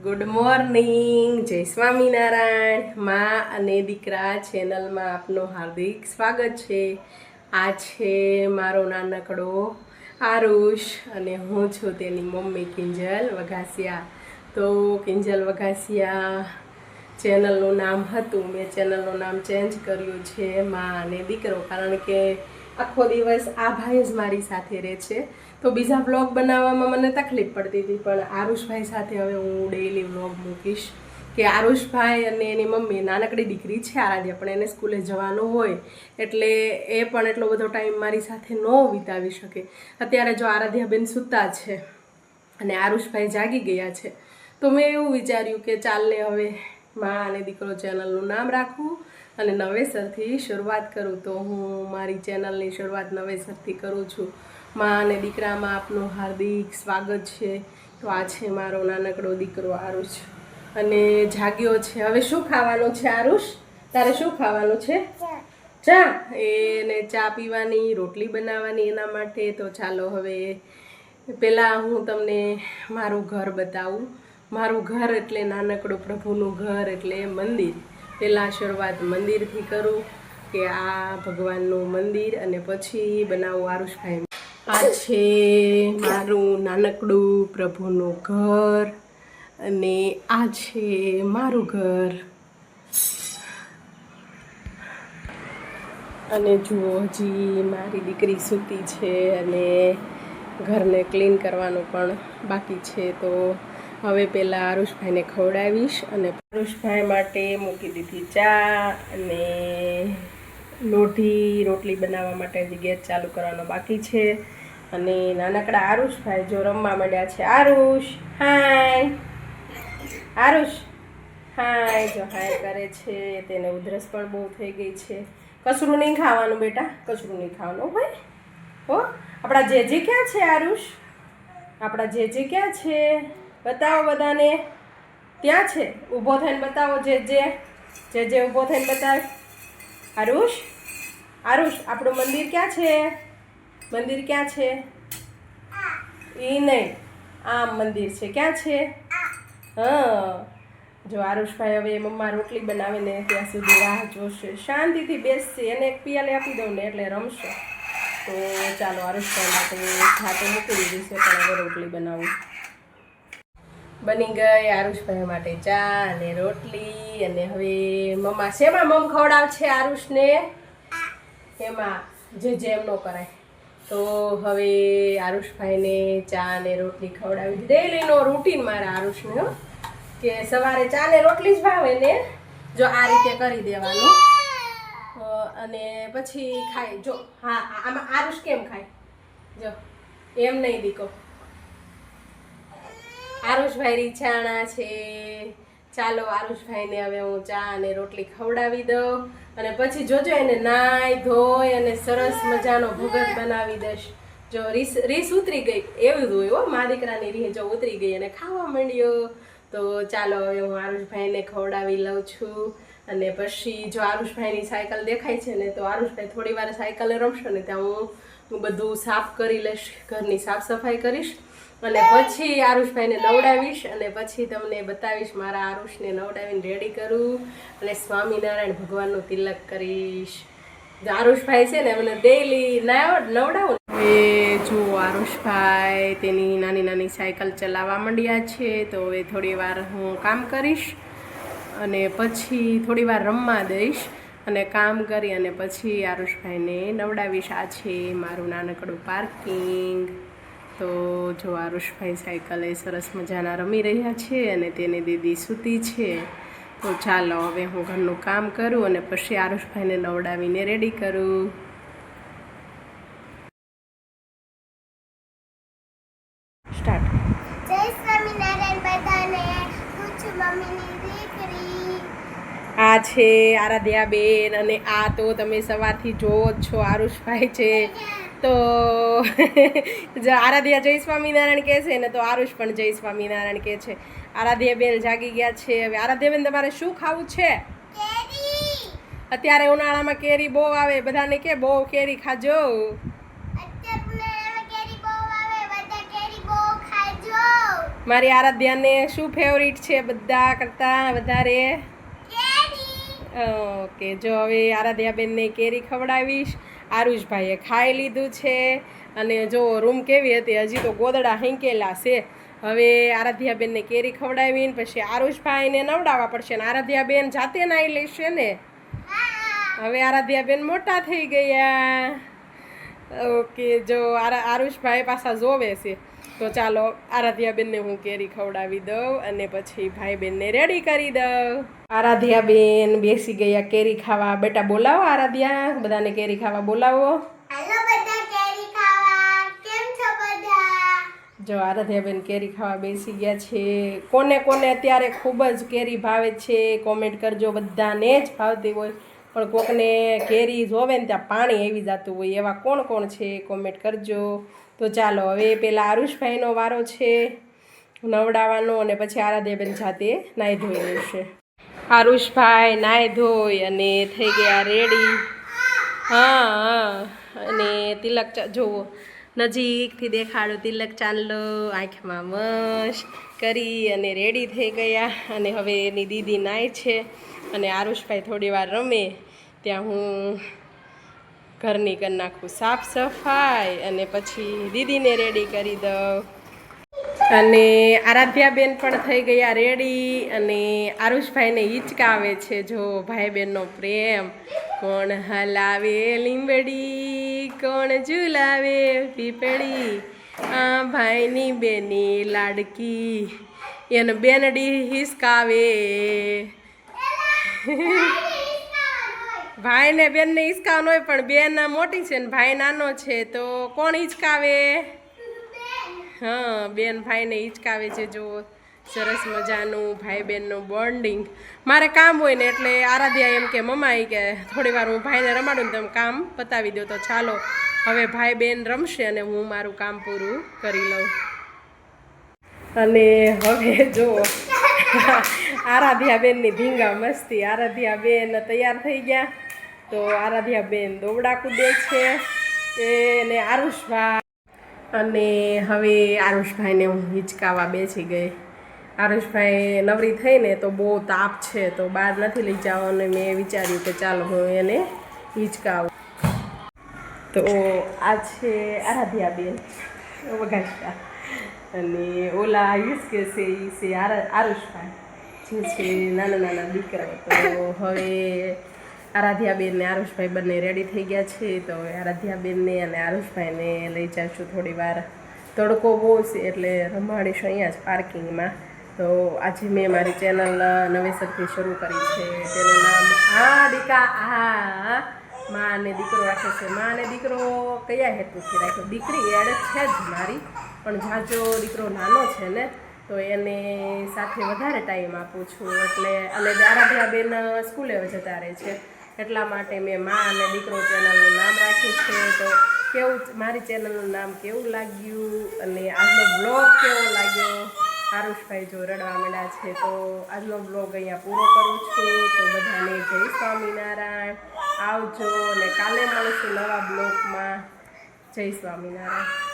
Good morning, જય સ્વામિનારાયણ. માં અને દીકરા ચેનલમાં આપનું હાર્દિક સ્વાગત છે. આ છે મારો નાનકડો આરુષ અને હું છું તેની મમ્મી કિંજલ વઘાસિયા. તો કિંજલ વઘાસિયા ચેનલનું નામ હતું, મેં ચેનલનું નામ ચેન્જ કર્યું છે માં અને દીકરો, કારણ કે આખો દિવસ આ ભાઈ જ મારી સાથે રહે છે. તો બીજા વ્લોગ બનાવવામાં મને તકલીફ પડતી હતી, પણ આરુષભાઈ સાથે હવે હું ડેઈલી વ્લોગ મૂકીશ. કે આરુષભાઈ અને એની મમ્મી, નાનકડી દીકરી છે આરાધ્યા, પણ એને સ્કૂલે જવાનું હોય એટલે એ પણ એટલો બધો ટાઈમ મારી સાથે ન વિતાવી શકે. અત્યારે જો આરાધ્યાબેન સૂતા છે અને આરુષભાઈ જાગી ગયા છે, તો મેં એવું વિચાર્યું કે ચાલને હવે માં અને દીકરો ચેનલનું નામ રાખવું અને નવેસરથી શરૂઆત કરું. તો હું મારી ચેનલની શરૂઆત નવેસરથી કરું છું. માં અને દીકરામાં આપનું હાર્દિક સ્વાગત છે. તો આ છે મારો નાનકડો દીકરો આરુષ અને જાગ્યો છે. હવે શું ખાવાનું છે આરુષ? તારે શું ખાવાનું છે? ચા. એને ચા પીવાની, રોટલી બનાવવાની એના માટે. તો ચાલો હવે પહેલાં હું તમને મારું ઘર બતાવું. મારું ઘર એટલે નાનકડું પ્રભુનું ઘર એટલે મંદિર. પહેલાં શરૂઆત મંદિરથી કરું કે આ ભગવાનનું મંદિર, અને પછી બનાવું આરુષભાઈ. આ છે મારું નાનકડું પ્રભુનું ઘર અને આ છે મારું ઘર. અને જુઓ, હજી મારી દીકરી સૂતી છે અને ઘરને ક્લીન કરવાનું પણ બાકી છે. તો હવે પહેલાં આરુષભાઈને ખવડાવીશ અને આરુષભાઈ માટે મૂકી દીધી ચા અને રોટલી બનાવવા માટે હજી ગેસ ચાલુ કરવાનો બાકી છે. અને નાનકડા આરુષભાઈ જો રમવા માંડ્યા છે. આરુષ હાય, આરુષ હાય, જો હાય કરે છે. તેને ઉધરસ પણ બહુ થઈ ગઈ છે. કચરું નહીં ખાવાનું બેટા, કચરું નહીં ખાવાનું ભાઈ. હો, આપણા જે ક્યાં છે આરુષ? આપણા જે ક્યાં છે? બતાવો બધાને. ત્યાં છે, ઊભો થઈને બતાવો. જે ઊભો થઈને બતાવ. આરુષ, આરુષ, આપણું મંદિર ક્યાં છે? મંદિર ક્યાં છે? એ નહીં, આમ મંદિર છે. ક્યાં છે? હા, જો આરુષભાઈ હવે મમ્મા રોટલી બનાવીને ત્યાં સુધી રાહ જોશે. શાંતિથી બેસશે, એને એક પિયાલે આપી દઉં ને એટલે રમશે. તો ચાલો, આરુષભાઈ માટે ખાતે મૂકી દીધી છે, પણ હવે રોટલી બનાવું. બની ગઈ આરુષભાઈ માટે ચા અને રોટલી. અને હવે મમ્મા શેમાં મમ ખવડાવ છે આરુષને? એમાં જે એમ ન કરાય. તો હવે આરુષભાઈને ચા અને રોટલી ખવડાવી. ડેઈલીનો રૂટીન મારા આરુષને, કે સવારે ચા ને રોટલી જ ભાવે ને, જો આ રીતે કરી દેવાનું અને પછી ખાય. જો હા, આમાં આરુષ કેમ ખાય જો, એમ નહીં દીકો. આરુષભાઈ રીછાણા છે. ચાલો, આરુષભાઈને હવે હું ચા અને રોટલી ખવડાવી દઉં અને પછી જોજો એને નાઈ ધોઈ અને સરસ મજાનો ભગત બનાવી દઈશ. જો રીસ ઉતરી ગઈ એવું જ હોય હો, મા દીકરાની રીહ જો ઉતરી ગઈ અને ખાવા માંડ્યો. તો ચાલો હવે હું આરુષભાઈને ખવડાવી લઉં છું. અને પછી જો આરુષભાઈની સાયકલ દેખાય છે ને, તો આરુષભાઈ થોડી વાર સાયકલે રમશે ને ત્યાં હું બધું સાફ કરી લઈશ, ઘરની સાફ સફાઈ કરીશ અને પછી આરુષભાઈને નવડાવીશ અને પછી તમને બતાવીશ મારા આરુષને નવડાવીને રેડી કરું અને સ્વામિનારાયણ ભગવાનનું તિલક કરીશ. આરુષભાઈ છે ને મને ડેઈલી નવડાવું. હવે જો આરુષભાઈ તેની નાની નાની સાયકલ ચલાવવા માંડ્યા છે. તો હવે થોડી વાર હું કામ કરીશ અને પછી થોડી વાર રમવા દઈશ અને કામ કરી અને પછી આરુષભાઈને નવડાવીશ. આ છે મારું નાનકડું પાર્કિંગ. તો જો આરુષભાઈ સાયકલે સરસ મજાના રમી રહ્યા છે અને તેને દીદી સૂતી છે. તો ચાલો હવે હું ઘરનું કામ કરું અને પછી આરુષભાઈને નવડાવીને રેડી કરું. સ્ટાર્ટ. જય સ્વામિનારાયણ બધાને. હું છું મમ્મીની દીકરી. આ છે આરાધ્યાબેન અને આ તો તમે સવારથી જોવો જ છો આરુષભાઈ છે. તો આરાધ્યા જય સ્વામિનારાયણ કહે છે ને, તો આરુષ પણ જય સ્વામિનારાયણ કહે છે. આરાધ્યાબેન જાગી ગયા છે. હવે આરાધ્યાબેન તમારે શું ખાવું છે? કેરી. અત્યારે ઉનાળામાં કેરી બહુ આવે, બધાને કે બહુ કેરી ખાજો. અત્યારે ઉનાળામાં કેરી બહુ આવે, બધા કેરી બહુ ખાજો. મારી આરાધ્યાને શું ફેવરિટ છે બધા કરતાં વધારે? ઓકે, જો હવે આરાધ્યાબેનને કેરી ખવડાવીશ. આરુષભાઈએ ખાઈ લીધું છે અને જો રૂમ કેવી હતી, હજી તો ગોદડા હેંકેલા છે. હવે આરાધ્યાબેનને કેરી ખવડાવીને પછી આરુષભાઈને નવડાવવા પડશે ને આરાધ્યાબેન જાતે નાઈ લેશે ને. હવે આરાધ્યાબેન મોટા થઈ ગયા. ઓકે, જો આરુષભાઈ પાછા જોવે છે તો ચાલો આરાધ્યાબેનને હું કેરી ખવડાવી દઉં અને પછી ભાઈ બહેનને રેડી કરી દઉં. આરાધ્યાબેન બેસી ગયા કેરી ખાવા. બેટા બોલાવો આરાધ્યા, બધાને કેરી ખાવા બોલાવો. હેલો બધા, કેરી ખાવા. કેમ છો બધા? જો આરાધ્યાબેન કેરી ખાવા બેસી ગયા છે. કોને કોને અત્યારે ખૂબ જ કેરી ભાવે છે કોમેન્ટ કરજો. બધાને જ ભાવતી હોય પણ કોકને કેરી જોવે ને ત્યાં પાણી આવી જતું હોય, એવા કોણ કોણ છે કોમેન્ટ કરજો. તો ચાલો હવે પેલા આરુષભાઈનો વારો છે નવડાવવાનો અને પછી આરાધ્યાબેન જાતે નાહી ધોઈ લેશે. આરુષભાઈ નાહી ધોઈ અને થઈ ગયા રેડી. હા, અને તિલક જુઓ નજીકથી દેખાડો. તિલક ચાંદલો આંખમાં મસ્ત કરી અને રેડી થઈ ગયા. અને હવે એની દીદી નાય છે અને આરુષભાઈ થોડી વાર રમે ત્યાં હું ઘરની કરી નાખું સાફ સફાઈ અને પછી દીદીને રેડી કરી દઉં. અને આરાધ્યાબેન પણ થઈ ગયા રેડી અને આરુષભાઈને હિંચકાવે છે. જો ભાઈ બહેનનો પ્રેમ. કોણ હલાવે લીંબડી, કોણ ઝુલાવે પીપળી, આ ભાઈની બેની લાડકી, એને બેનડી હિસકાવે. ભાઈને બેનને હિસકાવનો હોય પણ બેન મોટી છે ને ભાઈ નાનો છે તો કોણ હિંચકાવે? હા, બેન ભાઈને હિંચકાવે છે. જો સરસ મજાનું ભાઈ બહેનનું બોન્ડિંગ. મારે કામ હોય ને એટલે આરાધ્યા એમ કે મમ્મા કે થોડી વાર હું ભાઈને રમાડું ને તમે કામ પતાવી દો. તો ચાલો હવે ભાઈ બહેન રમશે અને હું મારું કામ પૂરું કરી લઉં. અને હવે જો આરાધ્યાબેનની ધીંગા મસ્તી. આરાધ્યાબેન તૈયાર થઈ ગયા તો આરાધ્યાબેન દોવડા કૂદે છે એને આરુષભાઈ. અને હવે આરુષભાઈને હું હિંચકાવા બેસી ગઈ. આરુષભાઈ નવરી થઈને તો બહુ તાપ છે તો બહાર નથી લઈ જવાનું. મેં વિચાર્યું કે ચાલો હું એને હિંચકાવું. તો આ છે આરાધ્યાબેન વગાડતા અને ઓલા હિંચકે છે એ છે આરુષભાઈ જે છે નાના નાના દીકરા. તો હવે આરાધ્યાબેન ને આરુષભાઈ બંને રેડી થઈ ગયા છે. તો હવે આરાધ્યાબેનને અને આરુષભાઈને લઈ જઈશું થોડી વાર. તડકો બહુ છે એટલે રમાડીશું અહીંયા જ પાર્કિંગમાં. તો આજે મેં મારી ચેનલ નવેસરથી શરૂ કરી છે. તેનું નામ મા અને દીકરો રાખ્યો છે. મા અને દીકરો કયા હેતુથી રાખ્યો? દીકરી એડ છે જ મારી પણ જાજો દીકરો નાનો છે ને તો એને સાથે વધારે ટાઈમ આપું છું એટલે. અને આરાધ્યાબેન સ્કૂલે જતા રહે છે એટલા માટે મેં મા અને દીકરો ચેનલનું નામ રાખ્યું છે. તો કેવું મારી ચેનલનું નામ કેવું લાગ્યું અને આજનો બ્લોગ કેવો લાગ્યો? આરુષભાઈ જો રડવા માંડ્યા છે તો આજનો બ્લોગ અહીંયા પૂરો કરું છું. તો બધાને જય સ્વામિનારાયણ. આવજો અને કાલે મળીશું નવા બ્લોગમાં. જય સ્વામિનારાયણ.